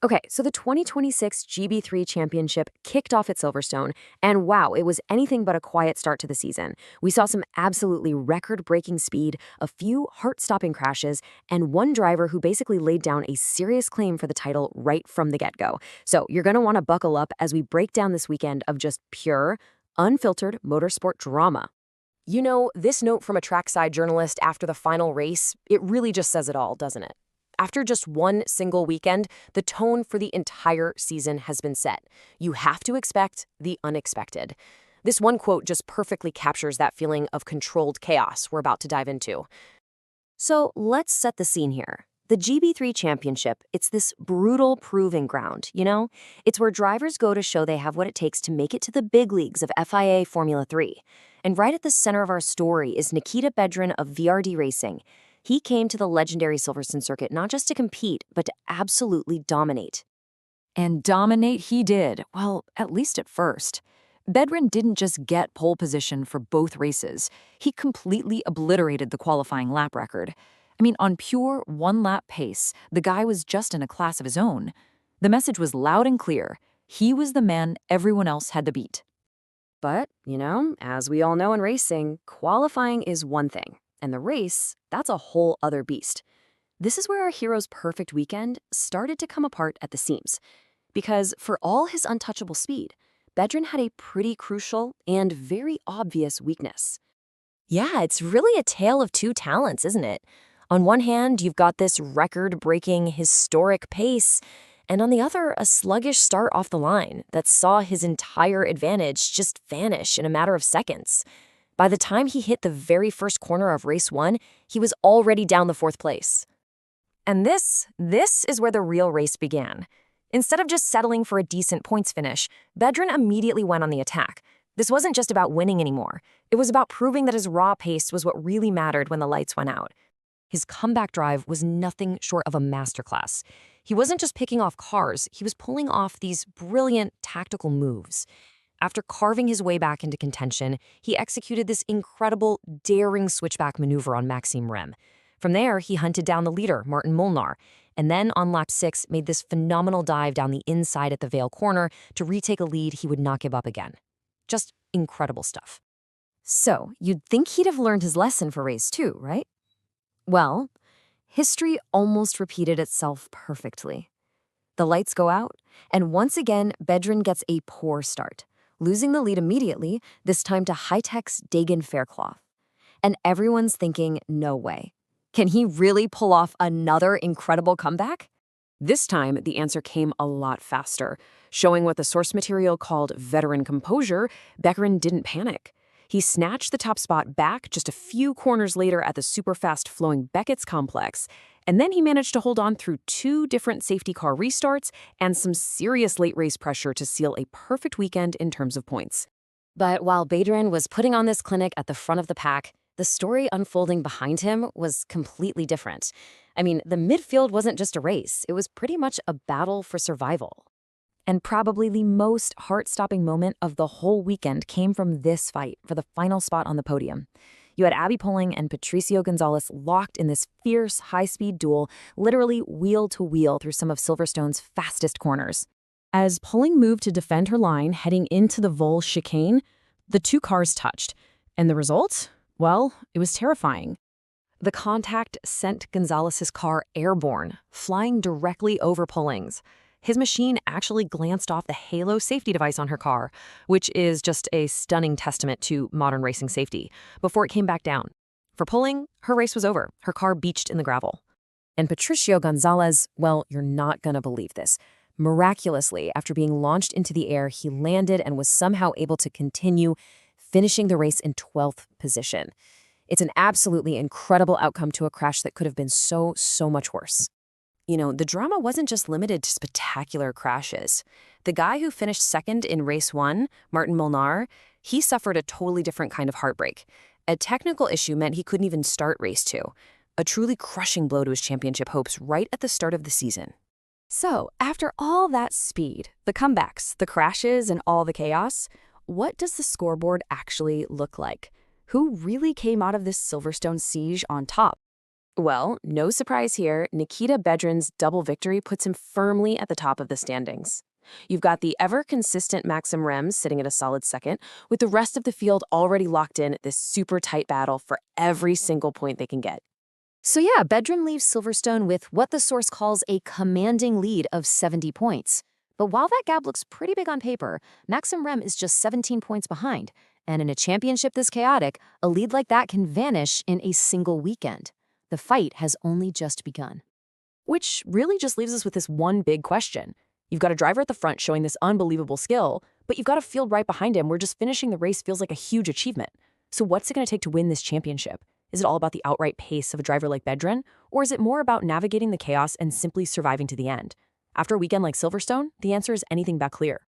Okay, so the 2026 GB3 championship kicked off at Silverstone, and wow, it was anything but a quiet start to the season. We saw some absolutely record-breaking speed, a few heart-stopping crashes, and one driver who basically laid down a serious claim for the title right from the get-go. So you're going to want to buckle up as we break down this weekend of just pure, unfiltered motorsport drama. You know, this note from a trackside journalist after the final race, it really just says it all, doesn't it? After just one single weekend, the tone for the entire season has been set. You have to expect the unexpected. This one quote just perfectly captures that feeling of controlled chaos we're about to dive into. So let's set the scene here. The GB3 Championship, it's this brutal proving ground, you know? It's where drivers go to show they have what it takes to make it to the big leagues of FIA Formula 3. And right at the center of our story is Nikita Bedrin of VRD Racing. He came to the legendary Silverstone circuit not just to compete, but to absolutely dominate. And dominate he did, well, at least at first. Bedrin didn't just get pole position for both races. He completely obliterated the qualifying lap record. I mean, on pure one-lap pace, the guy was just in a class of his own. The message was loud and clear. He was the man everyone else had to beat. But, you know, as we all know in racing, qualifying is one thing, and the race, that's a whole other beast. This is where our hero's perfect weekend started to come apart at the seams. Because for all his untouchable speed, Bedrin had a pretty crucial and very obvious weakness. Yeah, it's really a tale of two talents, isn't it? On one hand, you've got this record-breaking, historic pace, and on the other, a sluggish start off the line that saw his entire advantage just vanish in a matter of seconds. By the time he hit the very first corner of race one, he was already down the fourth place. And this is where the real race began. Instead of just settling for a decent points finish, Bedrin immediately went on the attack. This wasn't just about winning anymore. It was about proving that his raw pace was what really mattered when the lights went out. His comeback drive was nothing short of a masterclass. He wasn't just picking off cars, he was pulling off these brilliant tactical moves. After carving his way back into contention, he executed this incredible, daring switchback maneuver on Maxime Rem. From there, he hunted down the leader, Martin Molnar, and then on lap 6 made this phenomenal dive down the inside at the Vale corner to retake a lead he would not give up again. Just incredible stuff. So, you'd think he'd have learned his lesson for race 2, right? Well, history almost repeated itself perfectly. The lights go out, and once again, Bedrin gets a poor start, losing the lead immediately, this time to High-Tech's Dagan Faircloth. And everyone's thinking, no way. Can he really pull off another incredible comeback? This time, the answer came a lot faster. Showing what the source material called veteran composure, Bedrin didn't panic. He snatched the top spot back just a few corners later at the super-fast flowing Beckett's complex, and then he managed to hold on through 2 different safety car restarts and some serious late race pressure to seal a perfect weekend in terms of points. But while Bedrin was putting on this clinic at the front of the pack, the story unfolding behind him was completely different. I mean, the midfield wasn't just a race, it was pretty much a battle for survival. And probably the most heart-stopping moment of the whole weekend came from this fight for the final spot on the podium. You had Abby Pulling and Patricio Gonzalez locked in this fierce, high-speed duel, literally wheel to wheel through some of Silverstone's fastest corners. As Pulling moved to defend her line heading into the Vole chicane, the 2 cars touched. And the result? Well, it was terrifying. The contact sent Gonzalez's car airborne, flying directly over Pulling's. His machine actually glanced off the Halo safety device on her car, which is just a stunning testament to modern racing safety, before it came back down. For Pulling, her race was over, her car beached in the gravel. And Patricio Gonzalez, well, you're not gonna believe this. Miraculously, after being launched into the air, he landed and was somehow able to continue, finishing the race in 12th position. It's an absolutely incredible outcome to a crash that could have been so much worse. You know, the drama wasn't just limited to spectacular crashes. The guy who finished second in race 1, Martin Molnar, he suffered a totally different kind of heartbreak. A technical issue meant he couldn't even start race 2, a truly crushing blow to his championship hopes right at the start of the season. So, after all that speed, the comebacks, the crashes, and all the chaos, what does the scoreboard actually look like? Who really came out of this Silverstone siege on top? Well, no surprise here, Nikita Bedrin's double victory puts him firmly at the top of the standings. You've got the ever-consistent Maxim Rems sitting at a solid second, with the rest of the field already locked in at this super tight battle for every single point they can get. So yeah, Bedrin leaves Silverstone with what the source calls a commanding lead of 70 points. But while that gap looks pretty big on paper, Maxim Rem is just 17 points behind. And in a championship this chaotic, a lead like that can vanish in a single weekend. The fight has only just begun. Which really just leaves us with this one big question. You've got a driver at the front showing this unbelievable skill, but you've got a field right behind him where just finishing the race feels like a huge achievement. So what's it going to take to win this championship? Is it all about the outright pace of a driver like Bedrin, or is it more about navigating the chaos and simply surviving to the end? After a weekend like Silverstone, the answer is anything but clear.